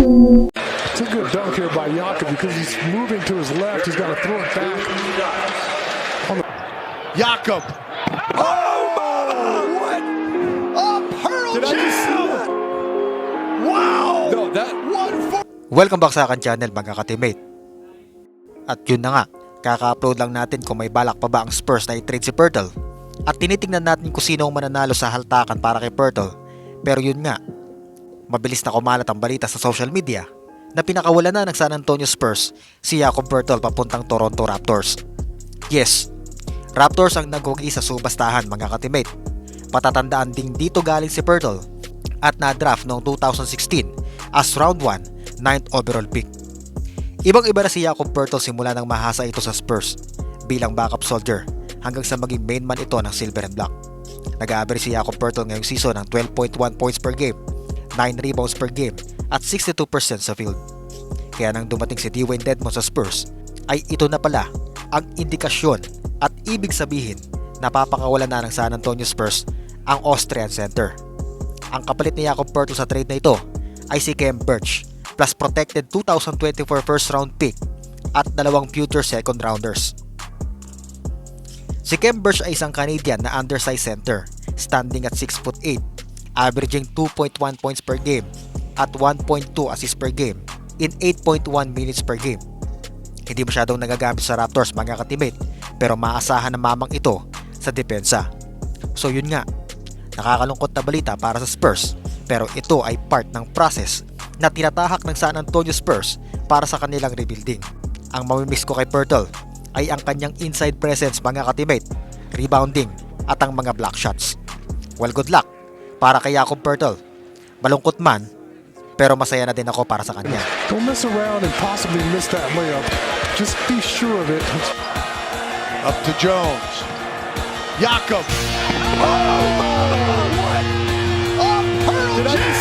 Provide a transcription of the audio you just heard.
It's a good dunk here by Jakob because he's moving to his left. He's got to throw it back. Jakob. Oh, what? A Pearl Jam! Wow! No, that... Welcome back sa akin channel mga ka-teammate. At yun na nga, kaka-upload lang natin kung may balak pa ba ang Spurs na i-trade si Poeltl. At tinitingnan natin kung sino ang mananalo sa haltakan para kay Poeltl. Pero yun nga, mabilis na kumalat ang balita sa social media na pinakawala na ng San Antonio Spurs si Jakob Poeltl papuntang Toronto Raptors. Yes, Raptors ang naghugi sa subastahan mga ka-teammate. Patatandaan ding dito galing si Poeltl at na-draft noong 2016 as round 1, 9th overall pick. Ibang-iba na si Jakob Poeltl simula nang mahasa ito sa Spurs bilang backup soldier hanggang sa maging main man ito ng Silver and Black. Nag-average si Jakob Poeltl ngayong season ng 12.1 points per game, 9 rebounds per game at 62% sa field. Kaya nang dumating si Dewayne Dedmon sa Spurs ay ito na pala ang indikasyon at ibig sabihin na papakawalan na ng San Antonio Spurs ang Austrian center. Ang kapalit ni Jakob Poeltl sa trade na ito ay si Khem Birch plus protected 2024 first round pick at 2 future second rounders. Si Khem Birch ay isang Canadian na undersized center, standing at 6'8", averaging 2.1 points per game at 1.2 assists per game in 8.1 minutes per game. Hindi masyadong nagagamit sa Raptors mga ka-teammate, pero maasahan na mamang ito sa depensa. So yun nga, nakakalungkot na balita para sa Spurs, pero ito ay part ng process na tinatahak ng San Antonio Spurs para sa kanilang rebuilding. Ang mamimiss ko kay Poeltl ay ang kanyang inside presence mga ka-teammate, rebounding at ang mga block shots. Well, good luck para kay Jakob Poeltl. Malungkot man, pero masaya na din ako para sa kanya. Don't mess around and possibly miss that layup. Just be sure of it. Up to Jones. Jakob. Oh, what? A Pearl Jam!